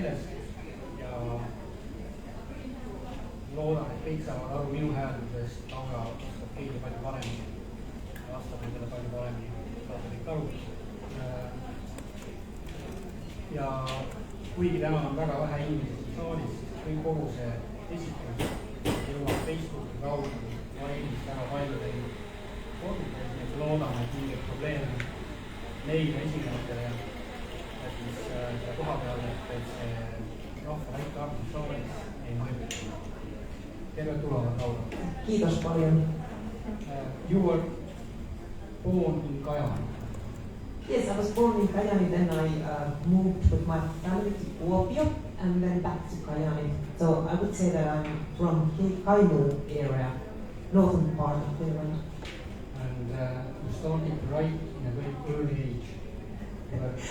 meeles ja loodan, et kõik saavad aru minu hääldusest. Laura oskab keeli palju paremini ja vastab endale palju paremini, saate kõik aru. Ja kuigi täna on väga vähe inimesi saalis, siis kogu see esitlus jõuab Facebooki kaudu valmis väga paljudel kodudel, nii et loodame, et mingeid probleeme neile esinejatele ja mis selle koha peal, et see rahva väike arv saalis ei mõjuta. Terve tulevad Laura. Kiitos paljon. You were born in Kajani. Yes, I was born in Kajani, then I moved with my family to Kuopio and then back to Kajani. So I would say that I'm from Kainu area, northern part of Finland. And you started to write in a very early age.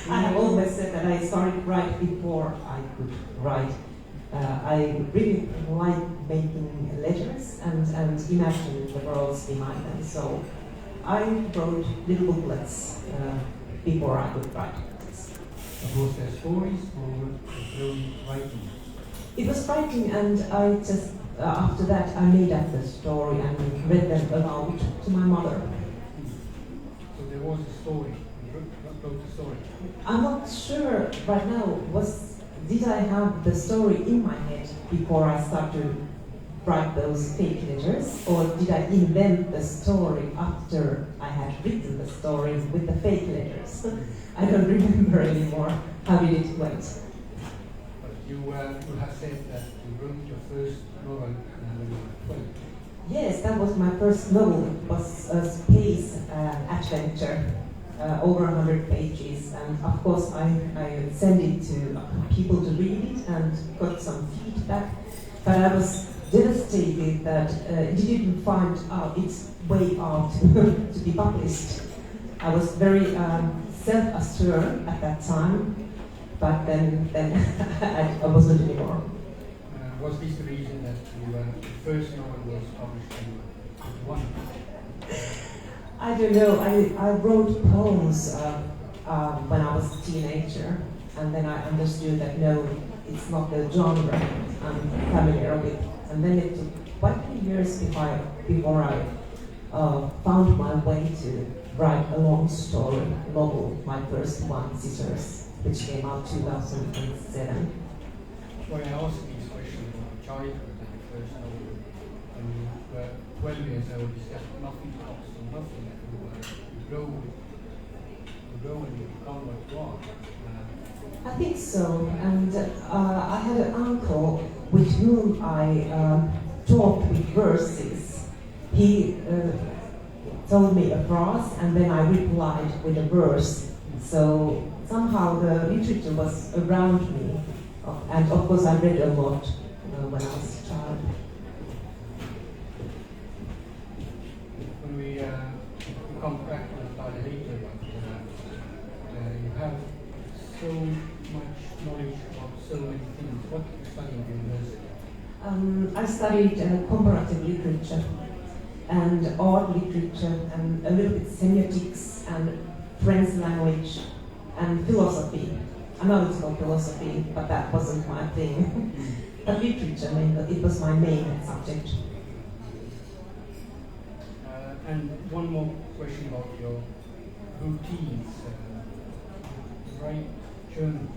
I have always said that I started right before I could write. I really like making letters and imagining the worlds behind them. So I wrote little booklets before I could write. Was there stories or writing? It was writing, and I just after that I made up the story and read them aloud to my mother. So there was a story. You wrote the story. I'm not sure right now. Did I have the story in my head before I started to write those fake letters, or did I invent the story after I had written the story with the fake letters? I don't remember anymore. How did it went? But you have said that you wrote your first novel when you were 12. Yes, that was my first novel. It was a space adventure, over 100 pages, and of course I sent it to people to read it and got some feedback. But I was devastated that it didn't find its way out to be published. I was very self-assured at that time, but then I wasn't anymore. Was this the reason that your first novel was published in one? I don't know. I wrote poems when I was a teenager, and then I understood that no, it's not the genre I'm familiar with. And then it took quite a few years before I found my way to write a long story novel, my first one, Scissors, which came out 2007. When I asked these questions about childhood and the first novel, when you were 12 years old, is that nothing comes from nothing? You grow and you become what you are. I think so, and I had an uncle with whom I talked with verses. He told me a phrase and then I replied with a verse. So somehow the literature was around me, and of course I read a lot when I was a child. When we come back to Natalia later, but you have so much knowledge about so many things. What did you study in university? I studied comparative literature and art literature and a little bit semiotics and French language and philosophy. Analytical philosophy, but that wasn't my thing. But literature, it was my main subject. And one more question about your routines. Write journals?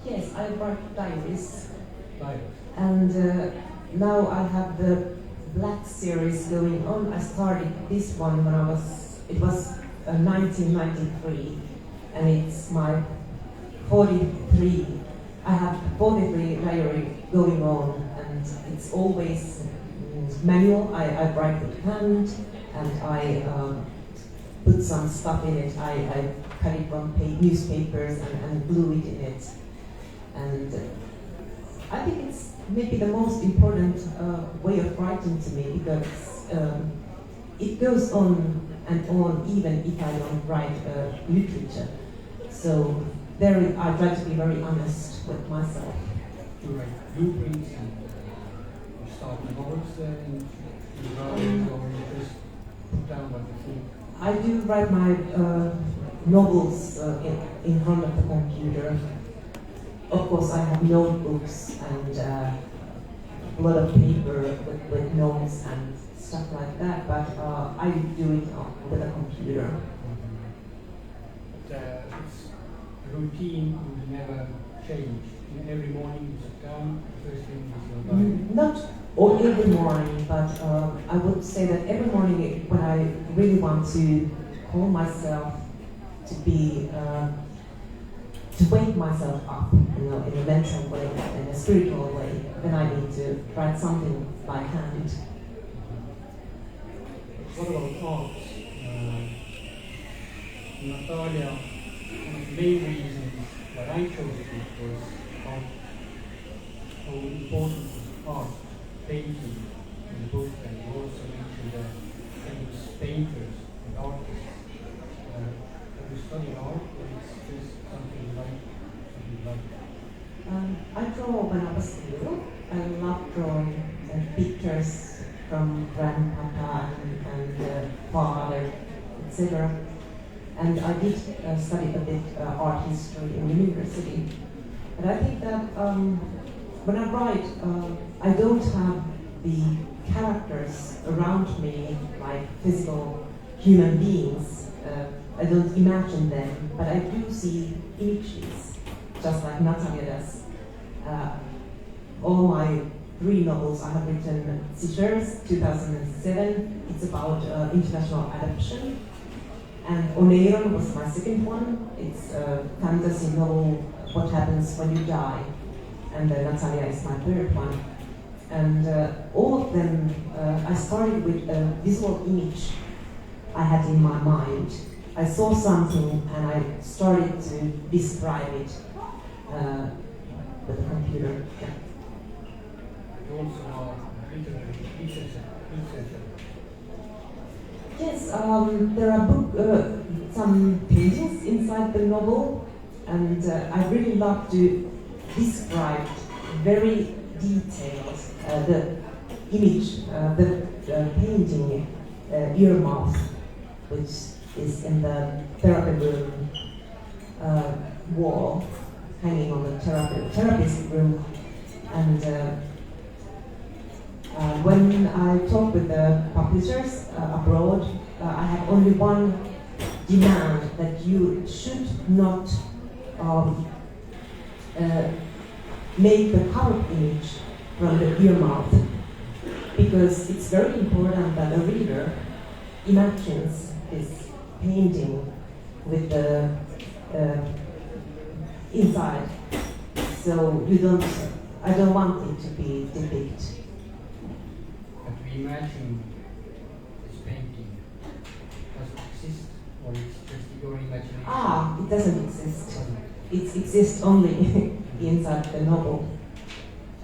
Yes, I write diaries. Diaries. And now I have the Black series going on. I started this one when it was 1993, and it's my 43. I have 43 diary going on, and it's always manual. I write with hand, and I put some stuff in it. I cut it from newspapers and glue it in it. And I think it's maybe the most important way of writing to me, because it goes on and on even if I don't write literature. So there I try to be very honest with myself. You write blueprints and you start novels and you write, or you just put down what you think? I do write my novels in front of the computer. of course, I have notebooks and a lot of paper with notes and stuff like that, but I do it with a computer. But it's a routine you never change. Every morning you sit down, the first thing is your diary. Not every morning, but I would say that every morning when I really want to call myself to be, to wake myself up, in a mental way, in a spiritual way, then I need to write something by hand. What about art? Natalia, one of the main reasons that I chose it was how important is art, painting in the book, and you also mentioned the famous painters and artists. Have you studied art, or is this something you like? I draw when I was little. I love drawing pictures from grandpapa and father, etc. And I did study a bit art history in university. But I think that when I write, I don't have the characters around me like physical human beings. I don't imagine them, but I do see images, just like Natalia does. All my 3 novels I have written, Scissors, 2007, it's about international adoption. And Oneiron was my second one. It's a fantasy novel, What Happens When You Die. And Natalia is my third one. And all of them, I started with a visual image I had in my mind. I saw something and I started to describe it with a computer. Yeah. You also are researcher. Yes, there are some paintings inside the novel, and I really love to describe very detailed the image, the painting earmouth, which is in the therapy room wall, hanging on the therapist room. And when I talk with the publishers abroad, I have only one demand, that you should not make the cover image from the earmouth, because it's very important that a reader imagines this painting with the inside. So I don't want it to be depicted. But we imagine this painting doesn't exist, or it's just your imagination? It doesn't exist. It exists only inside the novel,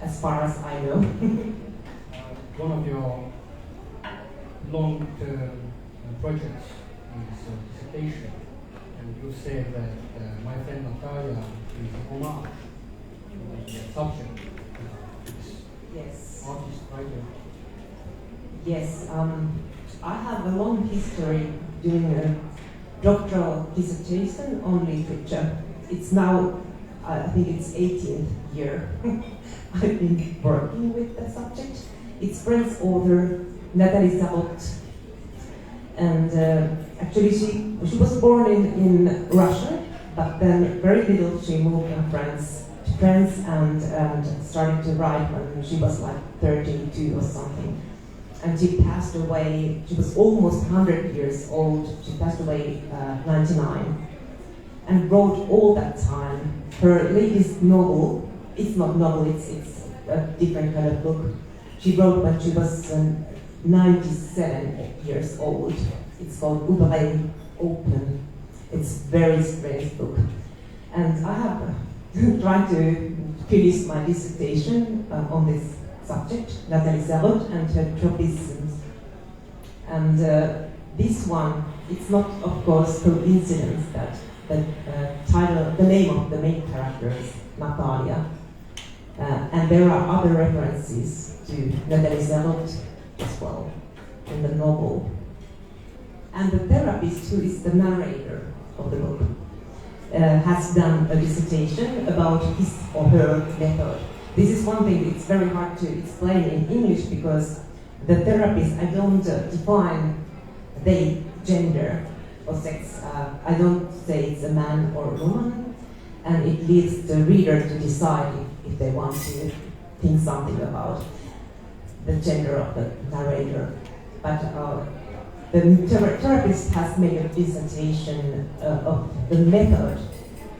as far as I know. One of your long-term projects is dissertation, and you said that my friend Natalia is a homage to the subject. Yes. Artist, writer. Yes, I have a long history doing a doctoral dissertation on literature. It's now, I think it's 18th year I've been working with the subject. It's French author Natalia, and actually she was born in Russia, but then very little she moved from France to France and started to write when she was like 32 or something. And she passed away, she was almost 100 years old, she passed away 99, and wrote all that time. Her latest novel, it's not novel, it's a different kind of book. She wrote when she was 97 years old. It's called Ouvert, Open. It's a very strange book. And I have tried to finish my dissertation on this subject, Natalia and her tropisms. And this one, it's not, of course, coincidence that the title, the name of the main character is Natalia. And there are other references to Natalia as well in the novel. And the therapist, who is the narrator of the book, has done a dissertation about his or her method. This is one thing it's very hard to explain in English because the therapist, I don't define they gender or sex. I don't say it's a man or a woman, and it leaves the reader to decide if they want to think something about the gender of the narrator. But the therapist has made a dissertation of the method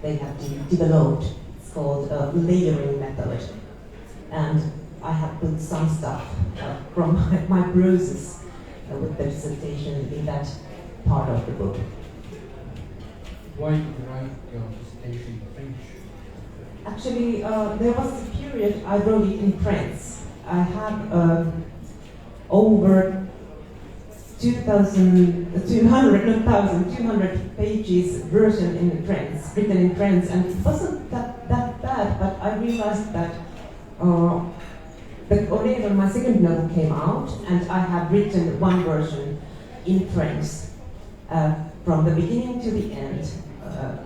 they have developed. It's called layering method. And I have put some stuff from my process with the dissertation in that part of the book. Why did you write your dissertation in French? Actually, there was a period I wrote it in French. I have over 200 pages version in French, written in French, and it wasn't that bad, but I realized that when my second novel came out, and I had written one version in French from the beginning to the end,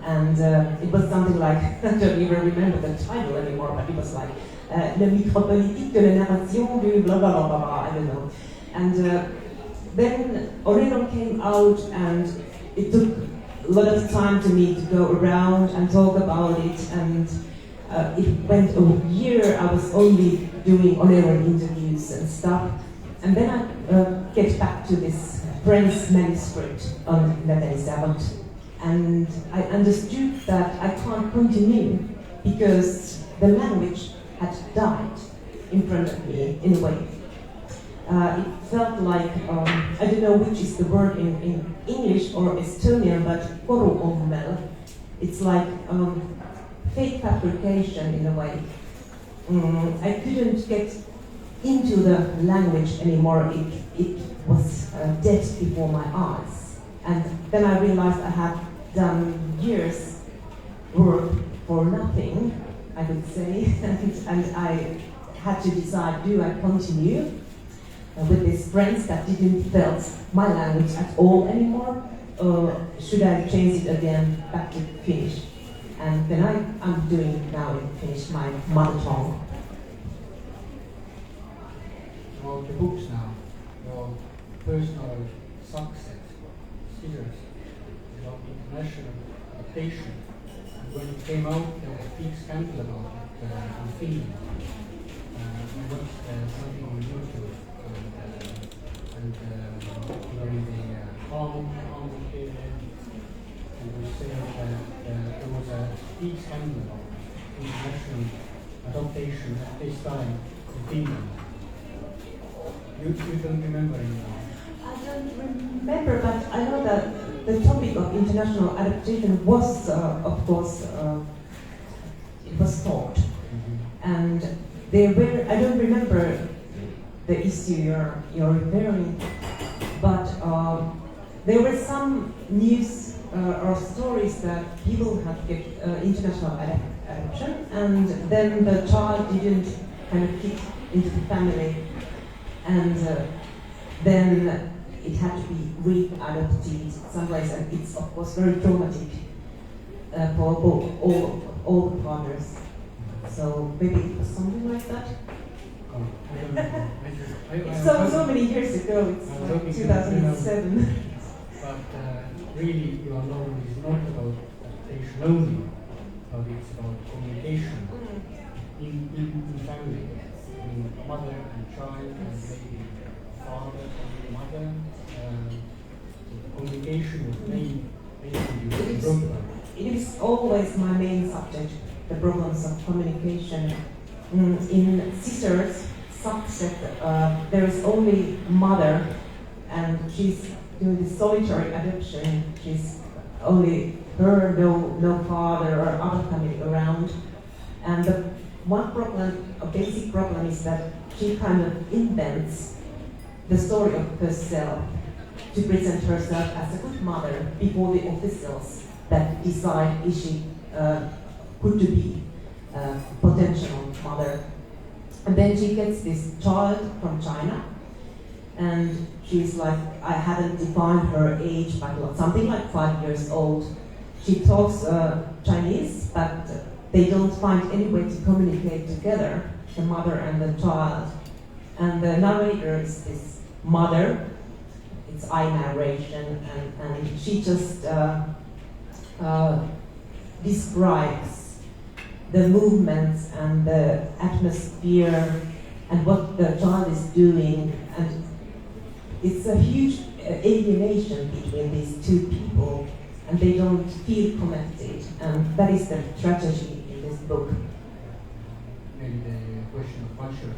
and it was something like, I don't even remember the title anymore, but it was like, Le micropolitique de la narration du blah blah blah blah, I don't know. And then Oregon came out, and it took a lot of time to me to go around and talk about it, and it went a year. I was only doing Oregon interviews and stuff, and then I get back to this French manuscript on Natalia, and I understood that I can't continue because the language had died in front of me in a way. It felt like, I don't know which is the word in English or Estonian, but koruommel. It's like fake fabrication in a way. I couldn't get into the language anymore. It was dead before my eyes. And then I realized I had done years work for nothing, I would say, and I had to decide, do I continue with this French that didn't felt my language at all anymore, or should I change it again back to Finnish? And then I'm doing now in Finnish, my mother tongue. About the books now, your personal success, scissors, about international adaptation. And when it came out, there was a big scandal about it in Finland. I watched something on YouTube, and during the augustil, and was saying that there was a big scandal about international adaptation at this time in Finland. You don't remember anymore? I don't remember, but I know that the topic of international adaptation was, of course, it was thought. And there were, I don't remember the issue you're referring, but there were some news or stories that people had get international adoption, and then the child didn't kind of fit into the family, and then it had to be re-adopted someplace, and it's of course very traumatic for all the partners. So maybe it was something like that. So many years ago, it's like 2007. But really, your novel is not about adaptation only, but it's about communication in family, in mother and child, and maybe father and mother. Communication is main issue. It is always my main subject, the problems of communication. In Scissors subject, there is only mother, and she's doing the solitary adoption. She's only her, no father or other family around. And the one problem, a basic problem, is that she kind of invents the story of herself to present herself as a good mother before the officials that decide is she good to be a potential mother. And then she gets this child from China, and she's like, I haven't defined her age, but something like 5 years old. She talks but they don't find any way to communicate together, the mother and the child. And the narrator is this mother. It's I narration, and she just describes the movements and the atmosphere and what the child is doing, and it's a huge alienation between these two people, and they don't feel connected, and that is the tragedy in this book. Maybe the question of culture,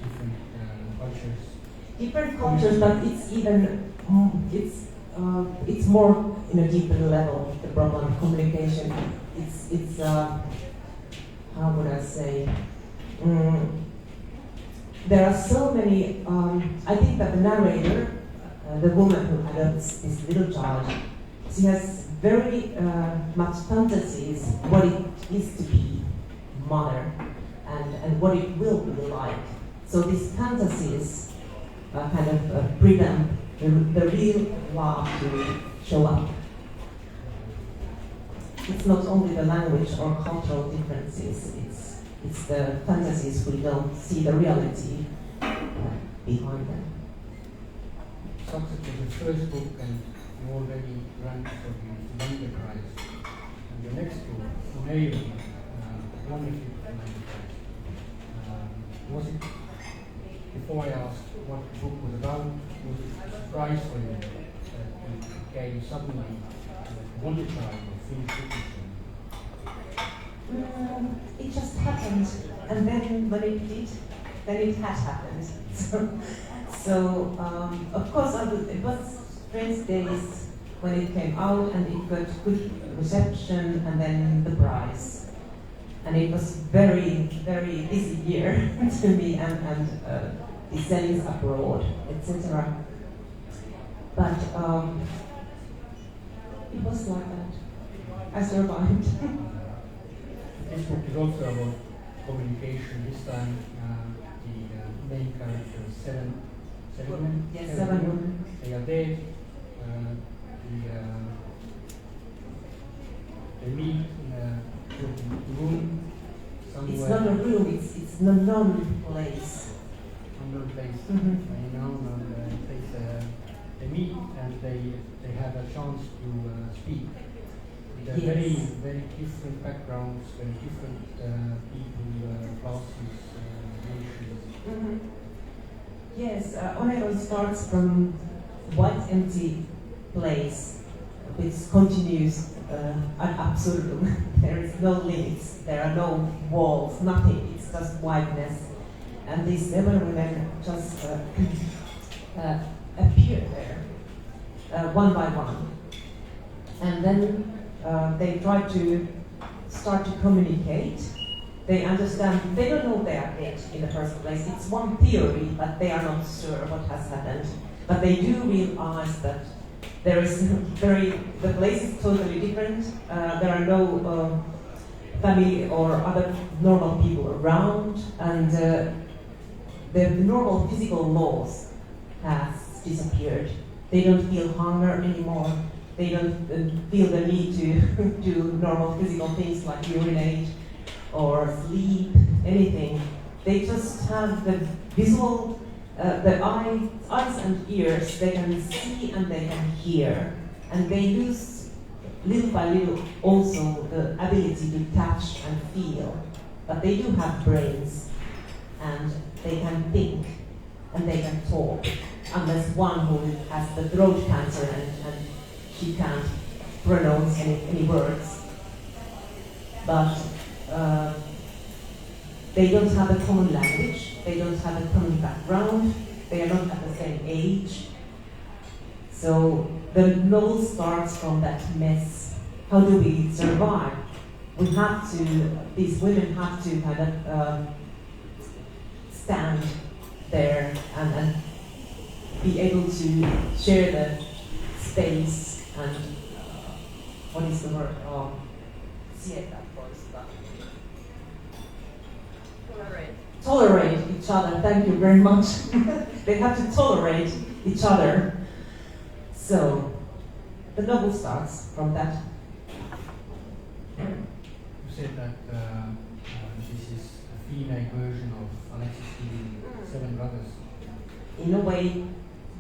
different cultures. Different cultures, but it's even it's more in a deeper level. The problem of communication. It's how would I say? There are so many. I think that the narrator, the woman who adopts this little child, she has very much fantasies what it is to be mother and what it will be like. So these fantasies kind of prevent the real love to show up. It's not only the language or cultural differences, it's the fantasies we don't see the reality behind them. Success was the first book, and you already ranked for the London Prize. And the next book, Minu, wonderful London Prize. Was it, before I asked what the book was about, was it a surprise for you that it gave suddenly wanted to try or finish fiction? It just happened, and then when it did, then it had happened. So of course, it was strange days when it came out, and it got good reception, and then the prize. And it was very, very busy year to me, and the sales abroad, etc. But it was like that. I survived. This book is also about communication. This time, the main character is seven women. Yes, 7 women. They are dead. They meet in a room somewhere. It's not a room. It's a non-place. Unknown place. Mm-hmm. They meet and they have a chance to speak. They're Yes. very, very different backgrounds, very different people, classes, nations. Mm-hmm. Yes, Onero starts from white empty place which continues ad absurdum. There is no limits, there are no walls, nothing, it's just whiteness. And these 7 women just appear there, one by one. And then they try to start to communicate. They understand, they don't know they are dead in the first place. It's one theory, but they are not sure what has happened. But they do realize that there is the place is totally different. There are no family or other normal people around, and the normal physical laws has disappeared. They don't feel hunger anymore. They don't feel the need to do normal physical things like urinate or sleep, anything. They just have the visual, the eyes and ears. They can see and they can hear. And they lose, little by little, also the ability to touch and feel. But they do have brains, and they can think, and they can talk. Unless one who has the throat cancer and she can't pronounce any words. But they don't have a common language, they don't have a common background, they are not at the same age. So the novel starts from that mess. How do we survive? We have to, these women have to kind of stand there and be able to share the space and what is the word? Tolerate each other. Thank you very much. They have to tolerate each other. So the novel starts from that. said that this is a female version of Alexis Keeling's Seven Brothers. In a way,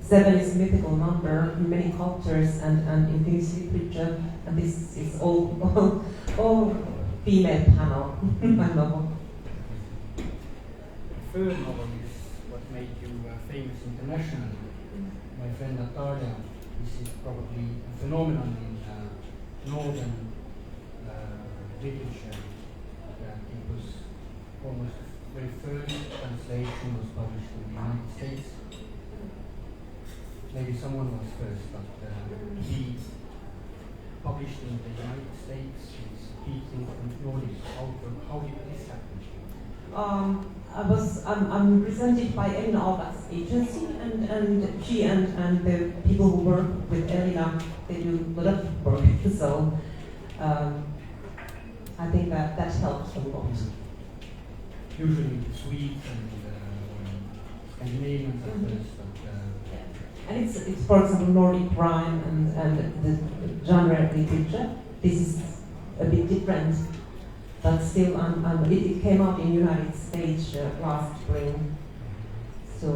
7 is a mythical number in many cultures and in Finnish literature, and this is all female panel novel. The third novel is what made you famous internationally. My friend Natalia, this is probably a phenomenon in northern literature. It was almost the very first translation was published in the United States. Maybe someone was first, but he published in the United States, he's speaking from Nordic. How did this happen? I'm presented by Elina Alba's agency, and she and the people who work with Elina, they do a lot of work. So I think that helps a lot. Usually Swedes and Scandinavians at first, but and it's for example Nordic rhyme and the genre literature. This is a bit different, but still it came out in United States last spring. So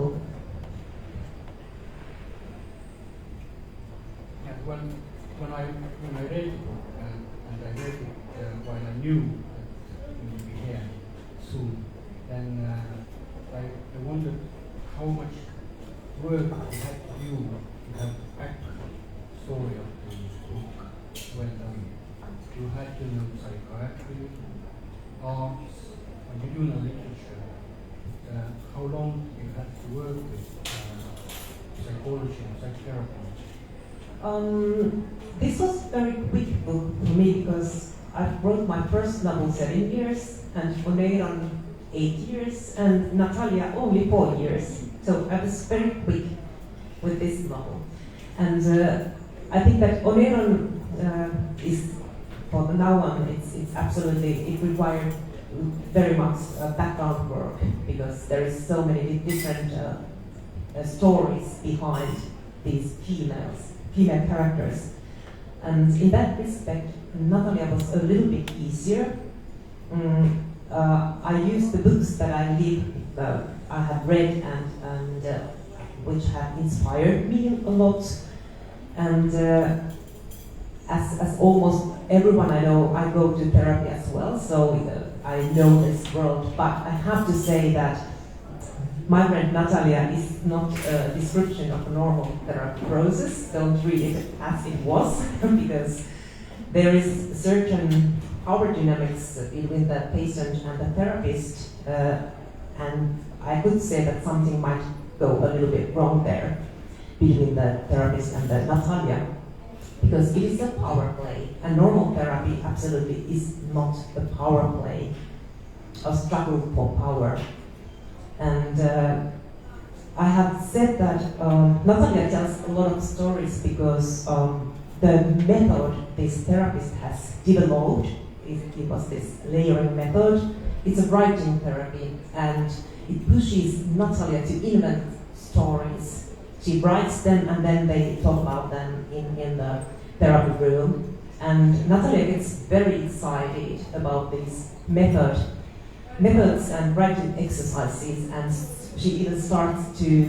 yeah, when I read the book and I read it while I knew that we would be here soon, then I wondered how much work you had to do to have the back story of the book well done. You had to know psychiatry, arts, and you do know literature. How long you had to work with psychology and psychotherapy? This was a very quick book for me because I wrote my first novel 7 years, and Oneiron 8 years, and Natalia only 4 years. So I was very quick with this novel. And I think that Oneiron is, for the now on, it's absolutely, it required very much background work because there is so many different stories behind these female characters. And in that respect, Natalia was a little bit easier. I used the books that I have read and which have inspired me a lot. And as almost everyone I know, I go to therapy as well, so I know this world. But I have to say that my friend Natalia is not a description of a normal therapy process. Don't read it as it was, because there is certain power dynamics between the patient and the therapist, and I could say that something might go a little bit wrong there between the therapist and the Natalia, because it is a power play, and normal therapy absolutely is not a power play, a struggle for power. And I have said that Natalia tells a lot of stories because the method this therapist has developed, it was this layering method. It's a writing therapy, and it pushes Natalia to invent stories. She writes them and then they talk about them in the therapy room. And Natalia gets very excited about these methods and writing exercises, and she even starts to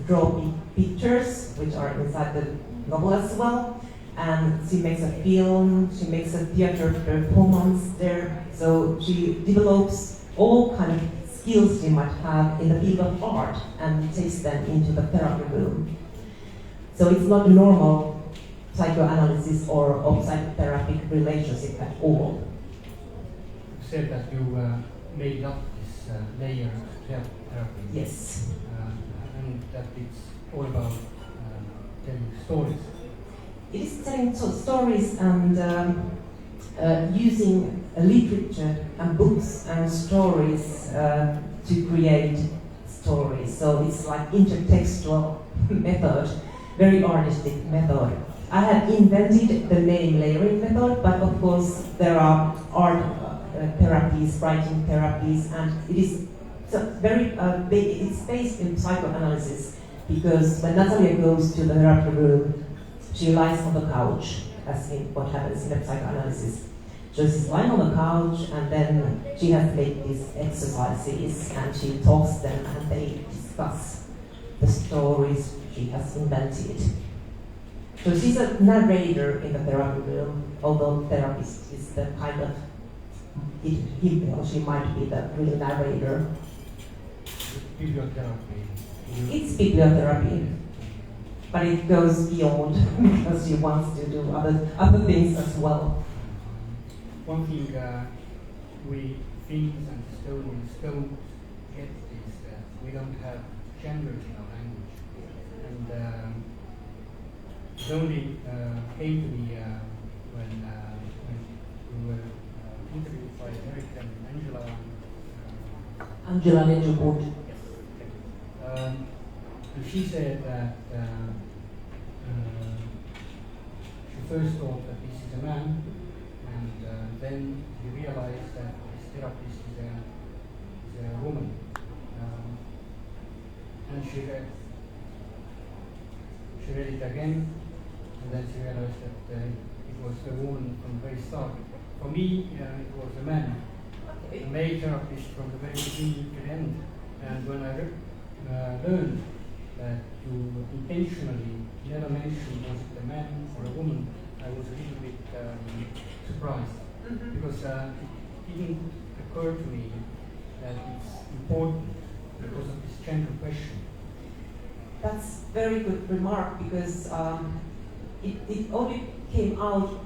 draw pictures, which are inside the novel as well. And she makes a film, she makes a theater performance there. So she develops all kind of skills she might have in the field of art and takes them into the therapy room. So it's not a normal psychoanalysis or psychotherapeutic relationship at all. You said that you made up this layer of therapy. Yes. And that it's all about telling stories. It is telling stories and using literature and books and stories to create stories. So it's like intertextual method, very artistic method. I had invented the name layering method, but of course there are art therapies, writing therapies, and it is very it's based in psychoanalysis, because when Natalia goes to the therapy room, she lies on the couch, as in what happens in the psychoanalysis. So she's lying on the couch, and then she has made these exercises, and she talks them, and they discuss the stories she has invented. So she's a narrator in the therapy room, although therapist is the kind of, he or she might be the real narrator. Bibliotherapy. It's bibliotherapy, but it goes beyond because she wants to do other things as well. One thing we Finns and Estonians don't get is that we don't have genders in our language. And it only came to me when we were interviewed by American Angela Lindstedti. And she said that she first thought that this is a man, and then he realized that this therapist is a woman. And she read it again, and then she realized that it was a woman from the very start. For me, it was a man, a male therapist from the very beginning to the end. And when I learned that you intentionally never mentioned was it a man or a woman, I was a little bit surprised. Because it didn't occur to me that it's important because of this gender question. That's very good remark, because it only came out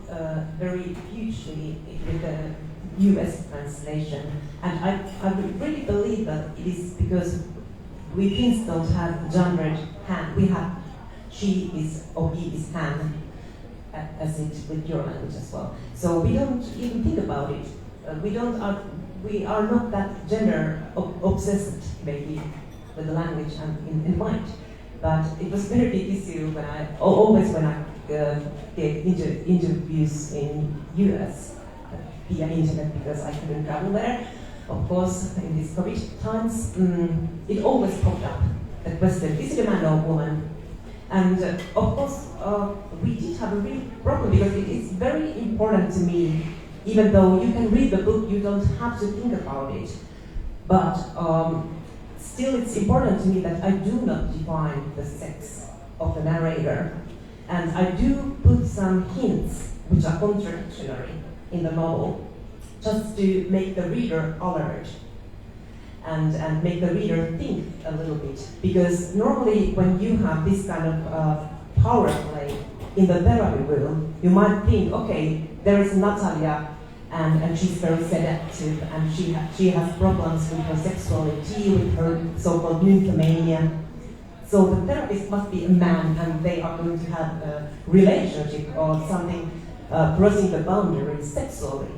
very hugely with the US translation, and I really believe that it is because we Finns don't have gendered hand. We have she is or he is hand, as it with your language as well. So we don't even think about it. We are not that gender obsessed maybe with the language and in mind. But it was a very big issue when I gave interviews in US via internet, because I couldn't travel there. Of course, in these COVID times, it always popped up, the question, is it a man or a woman? And of course, we did have a real problem, because it is very important to me, even though you can read the book, you don't have to think about it. But still, it's important to me that I do not define the sex of the narrator. And I do put some hints which are contradictory in the novel, just to make the reader alert and make the reader think a little bit. Because normally when you have this kind of power play in the therapy room, you might think, okay, there is Natalia, and she's very seductive, and she has problems with her sexuality, with her so-called nymphomania. So the therapist must be a man, and they are going to have a relationship or something crossing the boundaries sexually.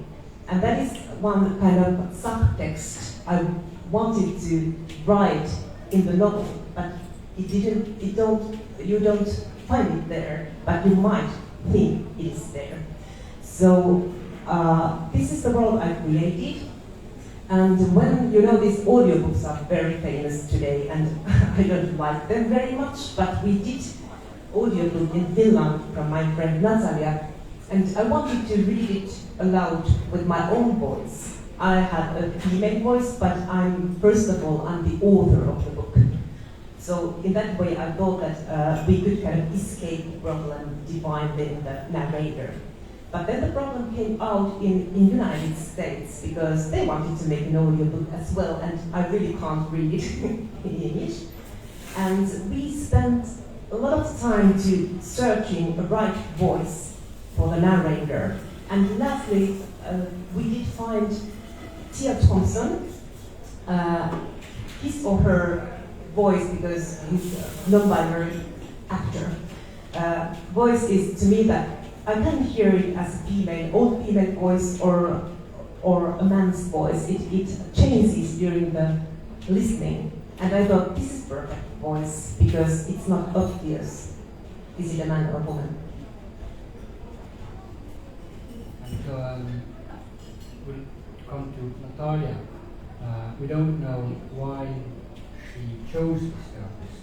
And that is one kind of subtext I wanted to write in the novel, but you don't find it there, but you might think it is there. So this is the world I created. And when, these audiobooks are very famous today, and I don't like them very much, but we did audiobook in Finland from my friend Natalia, and I wanted to read it aloud with my own voice. I have a female voice, but first of all, I'm the author of the book. So in that way, I thought that we could kind of escape the problem defined in the narrator. But then the problem came out in United States, because they wanted to make an audiobook as well, and I really can't read it in English. And we spent a lot of time to searching a right voice for the narrator. And lastly, we did find Tia Thompson, his or her voice, because he's a non-binary actor. Voice is to me that I can hear it as a female, old female voice or a man's voice. It changes during the listening. And I thought, this is perfect voice, because it's not obvious. Is it a man or a woman? And so we'll come to Natalia. We don't know why she chose this therapist.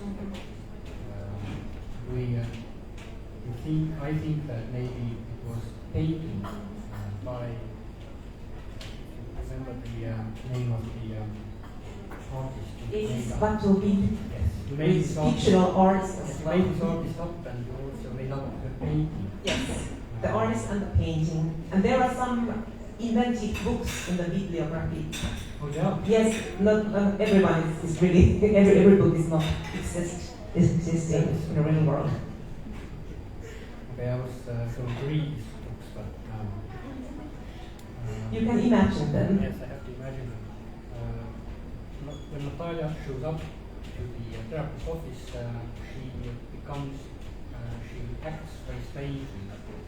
I think that maybe it was taken by but to be Yes, you made with this artist, fictional artists as yes, you well. made this artist up, and you also made up the painting. Yes, the artist and the painting. And there are some invented books in the bibliography. Oh yeah. Yes, not everyone is really, every book is not existing in the real world. Okay, I was going to read these books, but you can imagine them. yes, I have to imagine them. When Natalia shows up to the therapist's office, she acts very strangely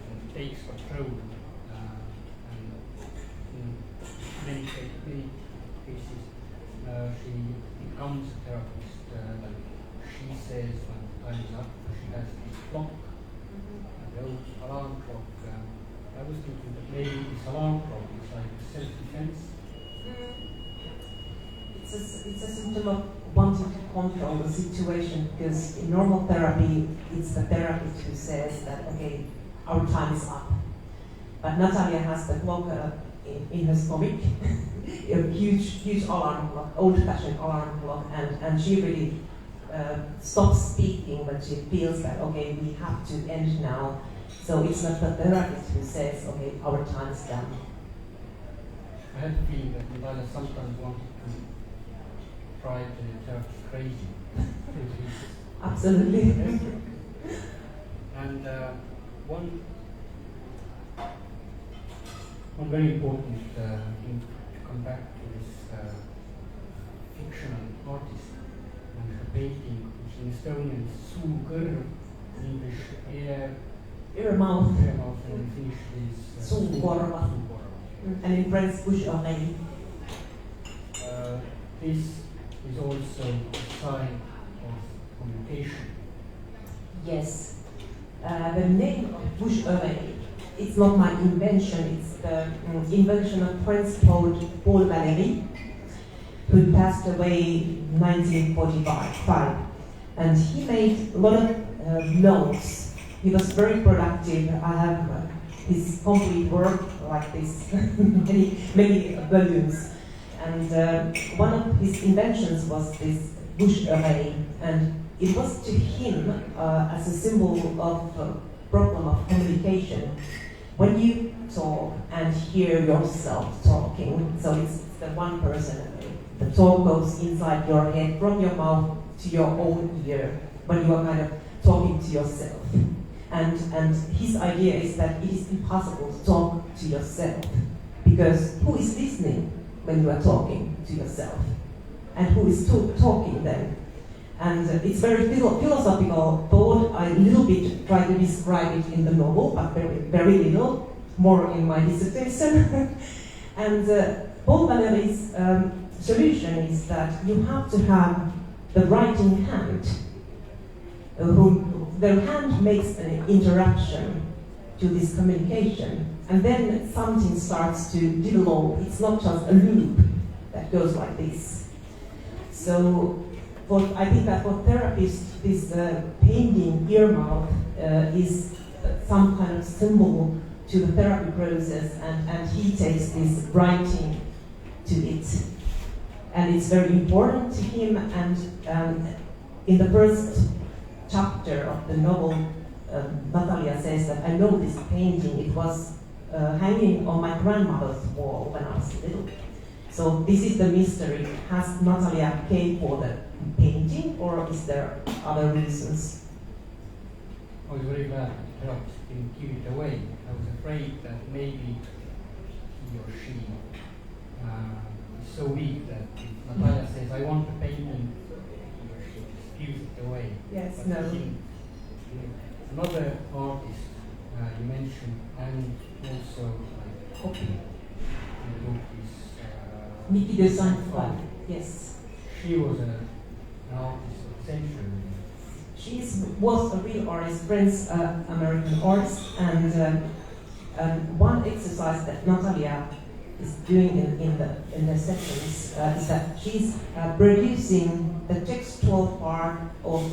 and takes control. And in many cases, she becomes a therapist. Like she says when time is up, she has this clock, the old alarm clock. I was thinking that maybe this alarm clock is like self-defense. It's a symptom of wanting to control the situation, because in normal therapy, it's the therapist who says that, okay, our time is up. But Natalia has the clock in her stomach, a huge alarm clock, old-fashioned alarm clock, and she really stops speaking when she feels that, okay, we have to end now. So it's not the therapist who says, okay, our time is done. I had the feeling that Natalia sometimes wanted to try to therapist crazy. Absolutely. And one very important thing to come back to this fictional artist and her painting, which in Estonian is suukõrv, in English Earmouth. earmouth, and in Finnish is Suukorva. And in French, bouche oreille. This is also a sign of communication. Yes. The name of bouche oreille, it's not my invention, it's the invention of French poet Paul Valéry, who passed away in 1945. And he made a lot of notes. He was very productive. I have his complete work like this, many volumes. And one of his inventions was this bouche oreille, and it was to him as a symbol of problem of communication. When you talk and hear yourself talking, so it's the one person, the talk goes inside your head, from your mouth to your own ear, when you are kind of talking to yourself. And his idea is that it is impossible to talk to yourself, because who is listening when you are talking to yourself? And who is talking then? And it's very philosophical thought. I a little bit try to describe it in the novel, but very little, more in my dissertation. And Paul Valéry's solution is that you have to have the writing hand, their hand makes an interruption to this communication, and then something starts to develop. It's not just a loop that goes like this. So I think that for therapists, this painting earmouth is some kind of symbol to the therapy process, and he takes this writing to it. And it's very important to him, and in the first chapter of the novel, Natalia says that I know this painting, it was hanging on my grandmother's wall when I was little. So this is the mystery. Has Natalia paid for the painting, or is there other reasons? I was very glad that perhaps didn't give it away. I was afraid that maybe he or she is so weak that if Natalia says, I want the painting, he or she just gives it away. Yes, but no. Another artist you mentioned, and also like copy in the book is Niki de Saint-Paul. Yes. She was an artist of the century. She was a real artist, French-American artist, and one exercise that Natalia is doing in the sessions is that she's producing the textual part of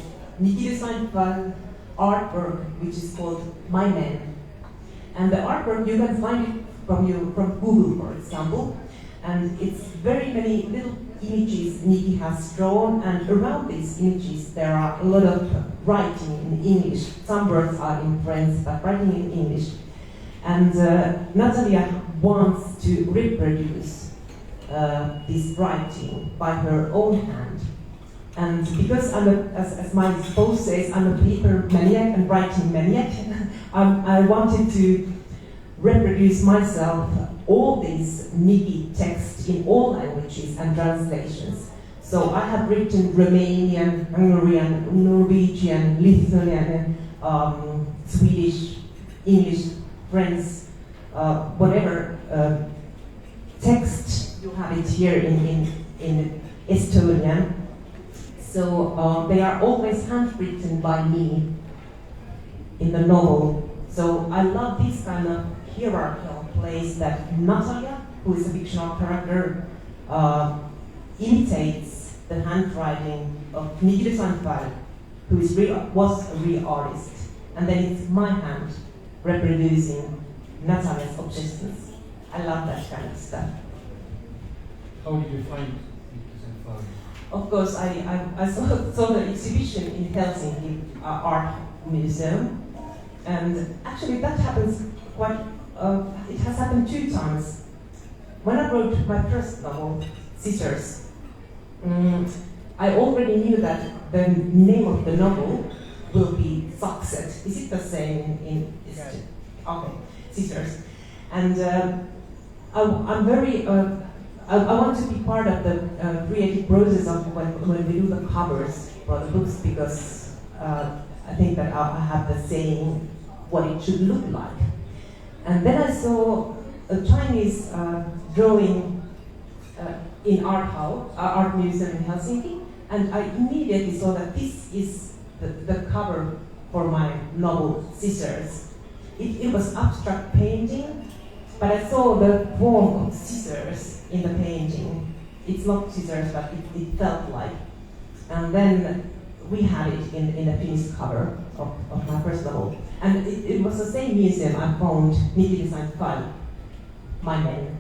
Niki de Saint-Paul artwork, which is called My Man. And the artwork, you can find it from Google, for example. And it's very many little images Nikki has drawn, and around these images there are a lot of writing in English. Some words are in French, but writing in English. And Natalia wants to reproduce this writing by her own hand. And because as my post says, I'm a paper maniac and writing maniac, I wanted to reproduce myself all these Nikki texts in all languages and translations. So I have written Romanian, Hungarian, Norwegian, Lithuanian, Swedish, English, French, whatever text. You have it here in Estonian. So they are always handwritten by me in the novel. So I love this kind of hierarchical place that Natalia, who is a fictional character, imitates the handwriting of Nikki de Saint-Val, who was a real artist. And then it's my hand reproducing Natalia's obsessions. I love that kind of stuff. How did you find Nikki de Saint-Val? Of course, I saw the exhibition in Helsinki Art Museum, and actually that happens quite. It has happened 2 times. When I wrote my first novel, Scissors, I already knew that the name of the novel will be Success. Is it the same in Yes. Okay, Scissors, and I'm very. I want to be part of the creative process of when we do the covers for the books, because I think that I have the saying what it should look like. And then I saw a Chinese drawing in Art Museum in Helsinki, and I immediately saw that this is the cover for my novel Scissors. It was abstract painting, but I saw the form of scissors in the painting. It's not scissors, but it felt like. And then we had it in a finished cover of my first novel. And it was the same museum I found Nikki de Saint-Val, my name.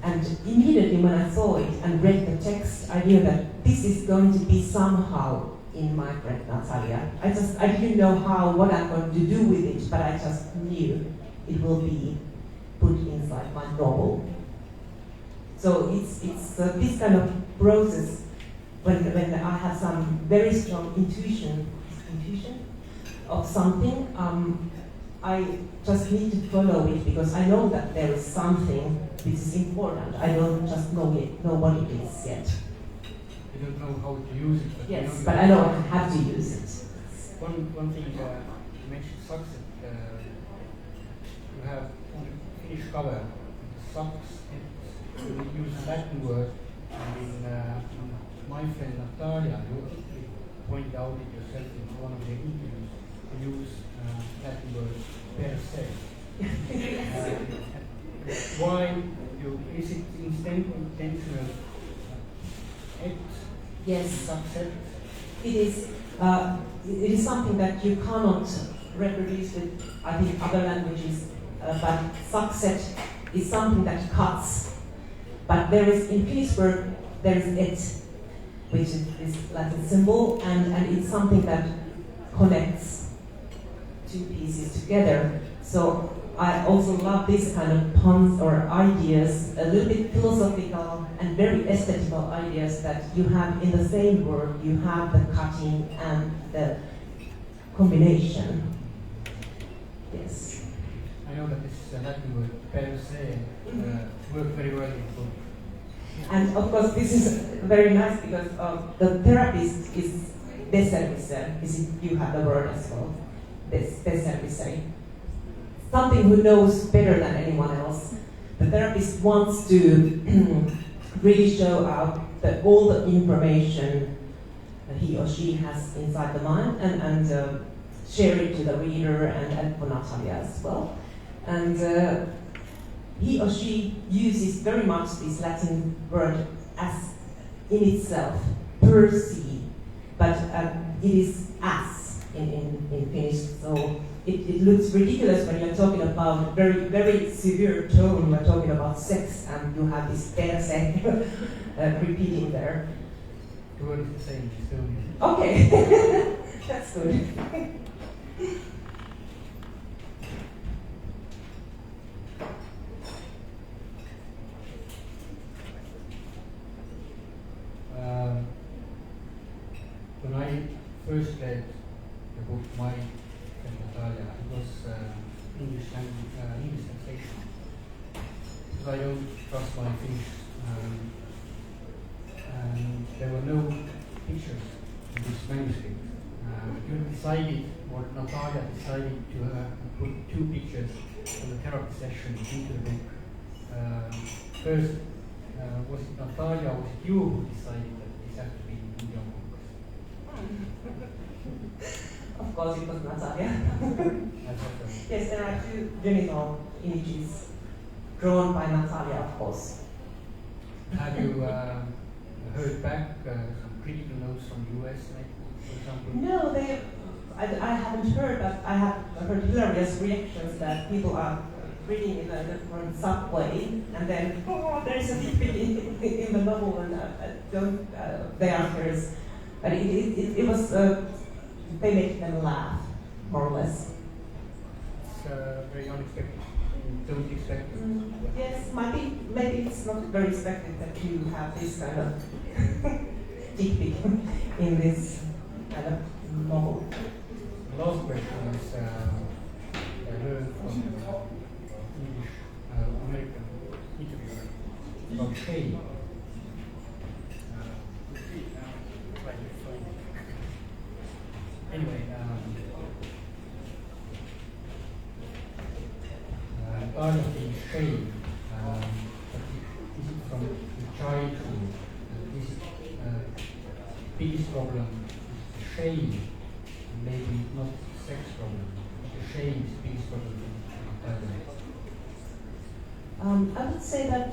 And immediately when I saw it and read the text, I knew that this is going to be somehow in my friend Natalia. I didn't know what I'm going to do with it, but I just knew it will be put inside my novel. So it's this kind of process when I have some very strong intuition of something. I just need to follow it because I know that there is something which is important. I don't just know what it is yet. You don't know how to use it. But yes, but I know I have to use it. One thing you mentioned success. You have on the Finnish cover sucks. You use a Latin word, and in my friend Natalia, you pointed out it yourself in one of the interviews. You use Latin word per se. Why is it intentional? Yes, Success. it is something that you cannot reproduce with, I think, other languages. But success is something that cuts. But there is, in Finnish word, there is et, which is this Latin symbol, and it's something that connects 2 pieces together. So I also love this kind of puns or ideas, a little bit philosophical and very aesthetical ideas that you have in the same word. You have the cutting and the combination. Yes. I know that this Latin word per se works very well in book. And of course, this is very nice because the therapist is besserwisser. You have the word as well. Besserwisser. Something who knows better than anyone else. The therapist wants to really show out all the information that he or she has inside the mind and share it to the reader and for Natalia as well. And he or she uses very much this Latin word as in itself, per se, but it is as in Finnish. So it looks ridiculous when you're talking about very, very severe tone, we're talking about sex, and you have this perse repeating there. The word is the same in Estonian. Okay, that's good. When I first read the book My friend Natalia, it was English translation. Because I don't trust my Finnish, and there were no pictures in this manuscript. You decided, or Natalia decided to put 2 pictures from the therapy session into the book. First, was it Natalia, or was it you who decided that this has to be in your book? Of course, it was Natalia. Yes, there are 2 genital images drawn by Natalia, of course. Have you heard back some critical notes from the US, like, for example? No, I haven't heard, but I have heard hilarious reactions that people are reading in the subway, and then, oh, there's a dick pic in the novel, and they are curious. But it was, they make them laugh, more or less. It's very unexpected. You don't expect it. Yes, maybe it's not very expected that you have this kind of dick pic in this kind of novel. The last question is, I heard from English American interviewer about shame. Anyway, part of the shame, is it from the childhood? Is it biggest problem is shame, maybe not sex problem. The shame is the biggest problem in I would say that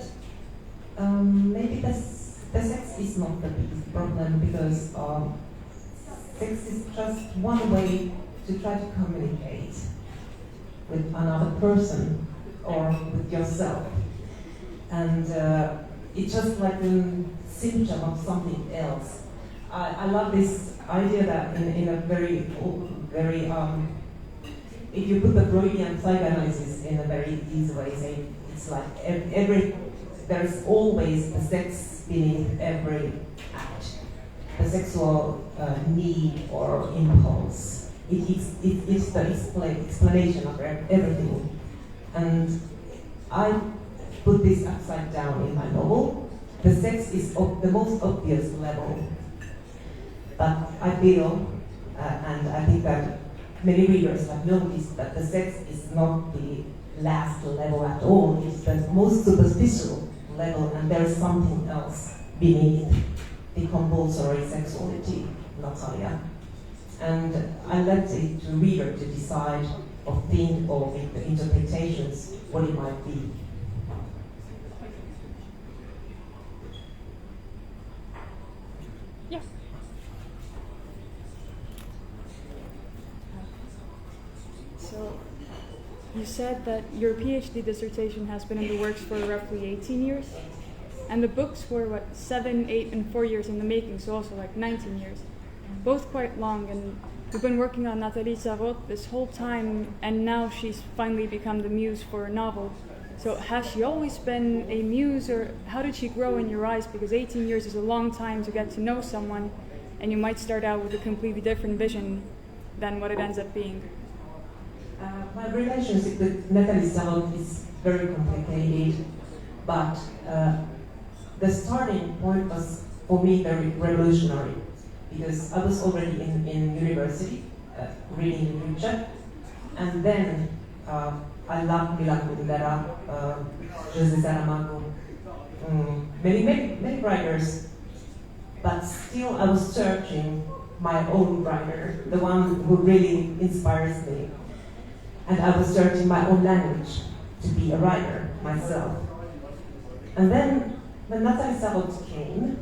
maybe the sex is not the biggest problem, because sex is just one way to try to communicate with another person or with yourself. And it's just like a symptom of something else. I love this idea that in a very, if you put the Freudian psychoanalysis in a very easy way, say it's like there's always a sex beneath every act. The sexual need or impulse. It's the explanation of everything. And I put this upside down in my novel. The sex is the most obvious level. But I feel, and I think that many readers have noticed, that the sex is not the last level at all. It's the most superficial level, and there's something else beneath the compulsory sexuality, Natalia. And I left it to reader to decide or think or make the interpretations what it might be. Yeah. So, you said that your PhD dissertation has been in the works for roughly 18 years? And the books were, 7, 8, and 4 years in the making, so also like 19 years. Both quite long, and you've been working on Natalie this whole time, and now she's finally become the muse for a novel. So has she always been a muse, or how did she grow in your eyes? Because 18 years is a long time to get to know someone, and you might start out with a completely different vision than what it ends up being. My relationship with Natalie is very complicated, but the starting point was for me very revolutionary, because I was already in university reading literature, and then I loved Milan Kundera, José Saramago, many writers, but still I was searching my own writer, the one who really inspires me. And I was searching my own language to be a writer myself. And then when Natalie came,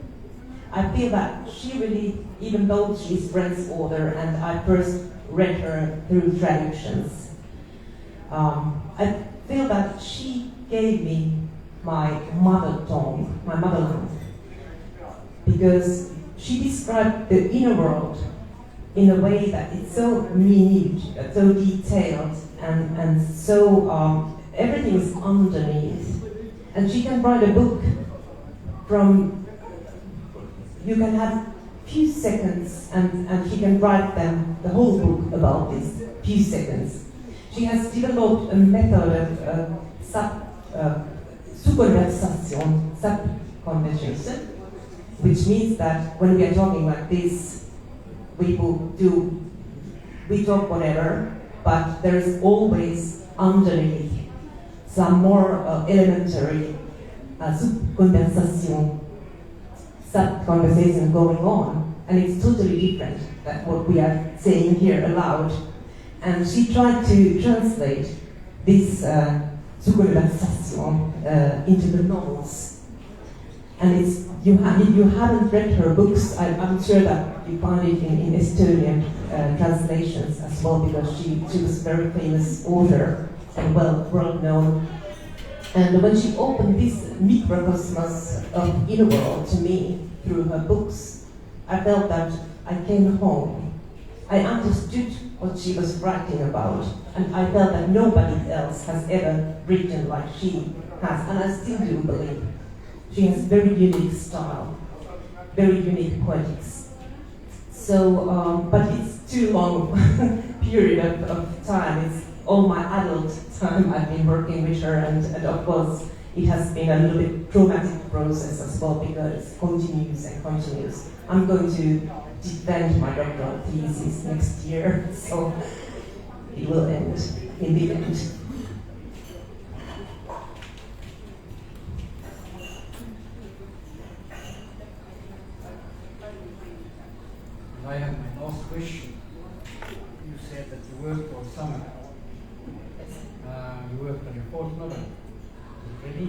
I feel that she really, even though she's French author, and I first read her through traductions. I feel that she gave me my mother tongue, my motherland, because she described the inner world in a way that it's so minute, so detailed, and so everything is underneath. And she can write a book from, you can have few seconds and she can write them, the whole book about this few seconds. She has developed a method of sub-conversation, sub-conversation, which means that when we are talking like this, we talk whatever, but there is always underneath some more elementary sub-conversation going on, and it's totally different than what we are saying here aloud. And she tried to translate this sub-conversation into the novels. And it's, if you haven't read her books, I'm sure that you find it in Estonian translations as well, because she was a very famous author and well known. And when she opened this microcosmos of inner world to me through her books, I felt that I came home. I understood what she was writing about, and I felt that nobody else has ever written like she has, and I still do believe. She has very unique style, very unique poetics. So, but it's too long period of time. It's all my adult time I've been working with her, and of course it has been a little bit traumatic process as well, because it continues and continues. I'm going to defend my doctoral thesis next year, so it will end in the end. I have my last question. You said that you worked all summer. You worked on your fourth novel. Is it ready?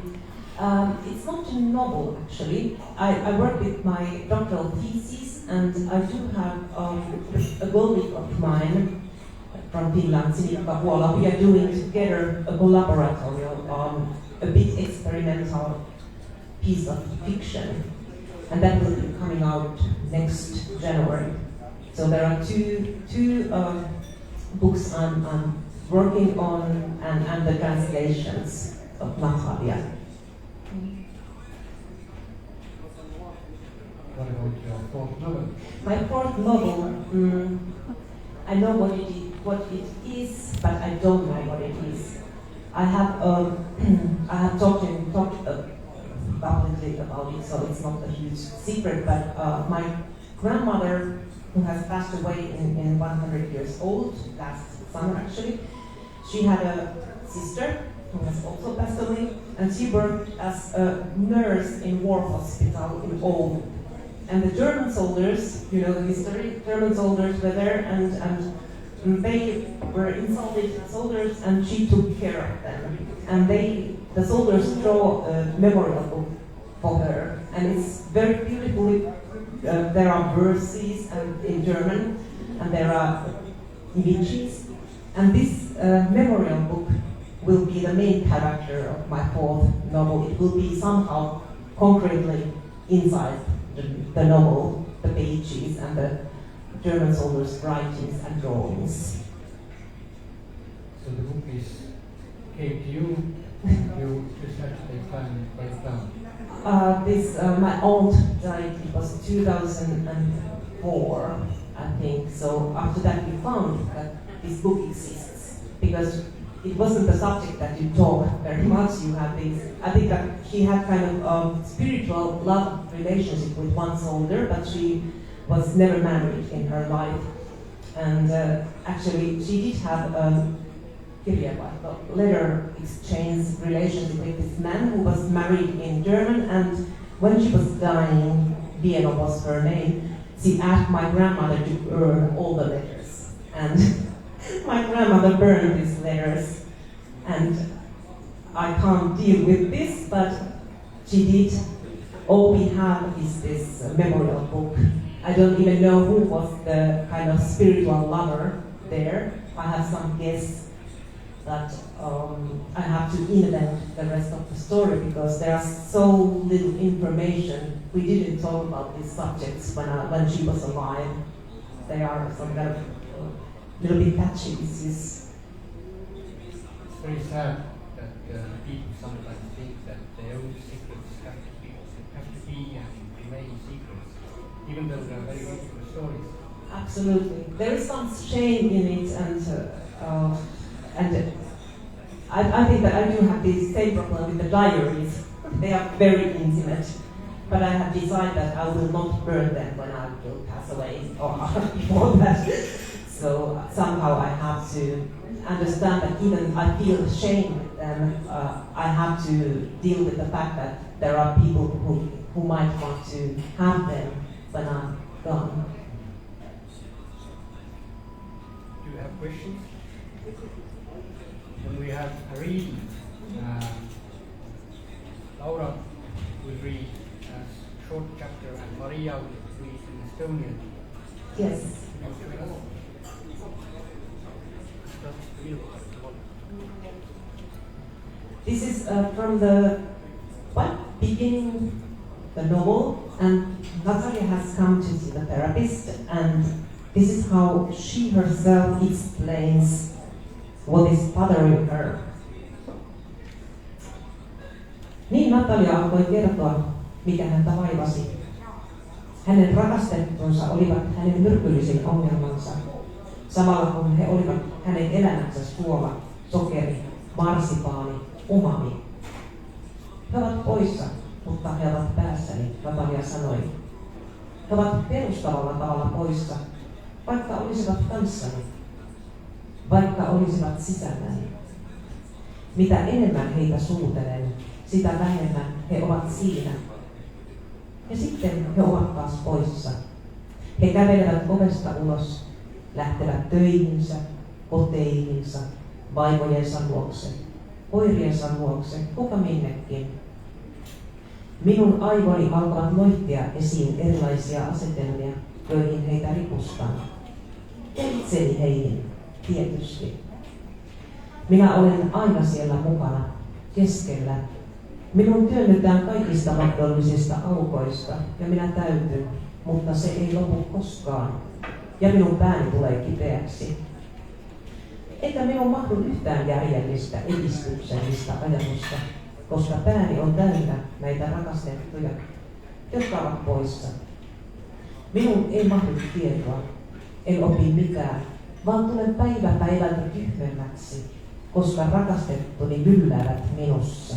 It's not a novel, actually. I work with my doctoral thesis, and I do have a colleague of mine from Finland, Sinikka Vuola. We are doing together a collaboratorial on a bit experimental piece of fiction, and that will be coming out next January. So there are two books I'm working on, and the translations of Natalia. What about your fourth novel? My fourth novel, I know what it is, but I don't know what it is. I have talked publicly about it, so it's not a huge secret. But my grandmother, who has passed away in 100 years old last summer, actually, she had a sister who has also passed away, and she worked as a nurse in war hospital in Oulu. And the German soldiers, you know the history, German soldiers were there, and they were insulted soldiers, and she took care of them. And the soldiers draw a memorial book for her, and it's very beautifully, there are verses in German, and there are images. And this memorial book will be the main character of my fourth novel. It will be somehow concretely inside the novel, the pages, and the German soldiers' writings and drawings. So the book came to you, you just had to take time and write it down. My aunt died, it was 2004, I think. So after that we found that this book exists, because it wasn't the subject that you talk very much. You have this, I think that she had kind of spiritual love relationship with one soldier, but she was never married in her life. And actually she did have letter exchange relationship with this man who was married in German, and when she was dying, Vienna was her name, she asked my grandmother to burn all the letters. And my grandmother burned these letters, and I can't deal with this, but she did. All we have is this memorial book. I don't even know who was the kind of spiritual lover there. I have some guess that I have to invent the rest of the story because there are so little information. We didn't talk about these subjects when she was alive. They are some kind of little bit patchy. It's very sad that people sometimes think that their own secrets have to be and remain secrets, even though they are very beautiful stories. Absolutely, there is some shame in it, and I think that I do have this same problem with the diaries. They are very intimate, but I have decided that I will not burn them when I will pass away or before that. So somehow I have to understand that even I feel shame, and I have to deal with the fact that there are people who might want to have them when I'm gone. Do you have questions? When we have a reading, Laura will read a short chapter and Maria will read in Estonian. Yes. This is from the beginning, the novel, and Natalia has come to see the therapist, and this is how she herself explains what is bothering her. Niin Natalia alkoi kertoa, mikä häntä vaivasi. Hänen rakastettunsa olivat hänen myrkyllisin ongelmansa, samalla kun he olivat hänen elämänsä suola, sokeri, marsipaani, umami. He ovat poissa, mutta he ovat päässäni, Natalia sanoi. He ovat perustavalla tavalla poissa, vaikka olisivat kanssani, vaikka olisivat sisälläni. Mitä enemmän heitä suutelen, sitä vähemmän he ovat siinä. Ja sitten he ovat taas poissa. He kävelevät ovesta ulos, lähtevät töihinsä, koteihinsa, vaimojensa luokse, koiriensa luokse, kuka minnekin. Minun aivoni alkavat loihtia esiin erilaisia asetelmia, joihin heitä ripustan. Ja itseni heihin, tietysti. Minä olen aina siellä mukana, keskellä. Minun työnnytään kaikista mahdollisista aukoista ja minä täytyn, mutta se ei lopu koskaan. Ja minun pääni tulee kipeäksi. Eikä minun mahdu yhtään järjellistä, edistyksellistä ajatusta, koska pääni on täynnä näitä rakastettuja, jotka ovat poissa. Minun ei mahdu tietoa, en opi mitään, vaan tulen päivä päivältä tyhmemmäksi, koska rakastettuni mylläävät minussa.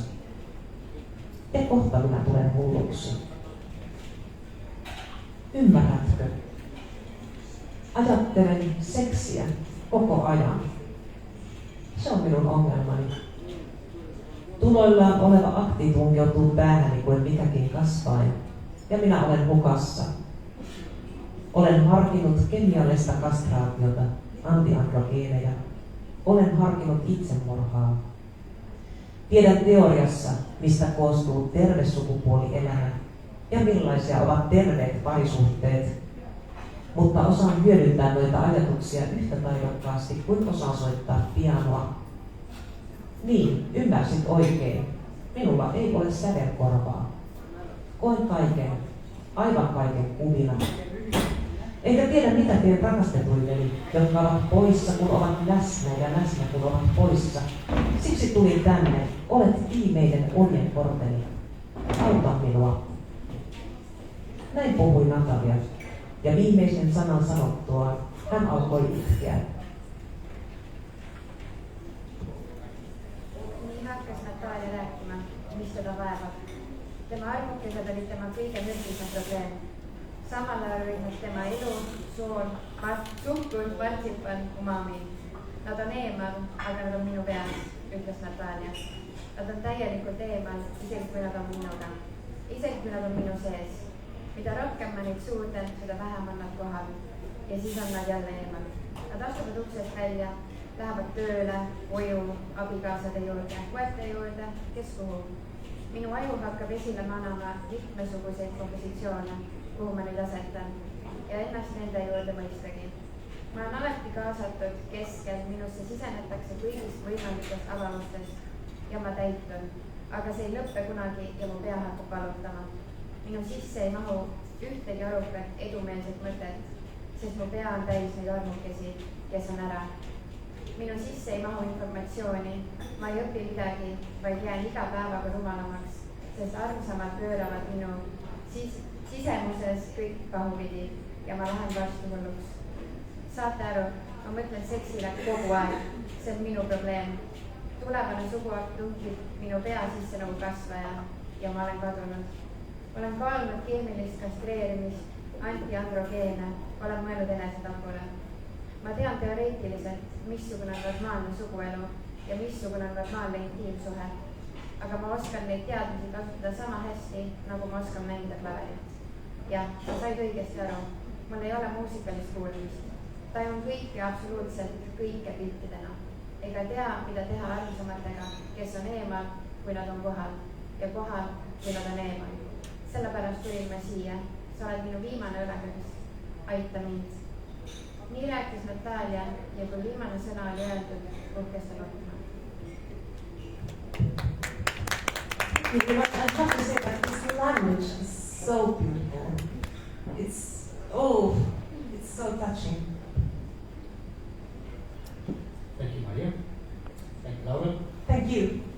Ja kohta minä tulen hulluksi. Ymmärrätkö? Ajattelen seksiä koko ajan. Se on minun ongelmani. Tuloillaan oleva akti tunkeutuu päähäni kuin mikäkin kasvain, ja minä olen hukassa. Olen harkinnut kemiallista kastraatiota, antiandrogeeneja. Olen harkinnut itsemurhaa. Tiedän teoriassa, mistä koostuu terve sukupuolielämä ja millaisia ovat terveet parisuhteet, mutta osaan hyödyntää noita ajatuksia yhtä taidokkaasti kuin osaan soittaa pianoa. Niin, ymmärsit oikein. Minulla ei ole sävelkorvaa. Koen kaiken, aivan kaiken kuvina. Eikä tiedä mitä teen rakastetuilleni, jotka ovat poissa kun ovat läsnä ja läsnä kun ovat poissa. Siksi tulin tänne. Olet viimeinen onjenkorteli. Auta minua. Näin puhui Natalia. Ja viimeisen sanan sanottua hän alkoi itkeä. Niin hakkas Natalia rääkimään, mistä ta vaevat. Tema arvukesed olid tema kõige mürgisem probleem. Samalla olid tema elu, sool, suhkrus, martsipan, umami. Nad on eemal, aga nad on minu peas, ütles Natalia. Nad on täielikult eemal, isegi kui nad on minuga. Isegi kui nad on minu sees. Mida rohkem ma neid suuden, seda vähem on nad kohal. Ja siis on nad jälle eemal. Nad astuvad uksest välja, lähevad tööle, koju, abikaasade juurde, koerte juurde, kes kuhu. Minu aju hakkab esile manama mitmesuguseid kompositsioone, kuhu ma neid asetan, ja ennast nende juurde mõistagi. ma olen alati kaasatud, keskel, minusse sisenetakse kõigist võimalikest avamustest ja ma täitun, aga see ei lõppe kunagi ja mu pea hakkab valutama. minu sisse ei mahu ühtegi arukat edumeelset mõtet, sest mu pea on täis neid armukesi, kes on ära. minu sisse ei mahu informatsiooni, ma ei õpi midagi, vaid jään iga päevaga rumalamaks, sest armsamad pööravad minu sisemuses kõik pahupidi ja ma lähen varsti hulluks. saate aru, ma mõtlen seksile kogu aeg, see on minu probleem. tulevane suguakt tungib minu pea sisse nagu kasvaja ja ma olen kadunud. olen kaalunud keemilist kastreerimist, antiandrogeene, olen mõelnud enesetapule. ma tean teoreetiliselt, missugune on normaalne suguelu ja missugune on normaalne intiimsuhe, aga ma oskan neid teadmisi kasutada sama hästi, nagu ma oskan mängida klaverit. jah, sa said õigesti aru, mul ei ole muusikalist kuulmist. tajun kõike absoluutselt kõike piltidena ega tea, mida teha armsamatega, kes on eemal, kui nad on kohal ja kohal, kui nad on eemal. sellepärast tulin ma siia, sa oled minu viimane õlekõrs, aita mind. nii rääkis Natalia ja kui viimane sõna oli öeldud, puhkes ta nutma. I have to say that this language is so beautiful. It's so touching. Thank you, Maria. Thank you, Laura. Thank you.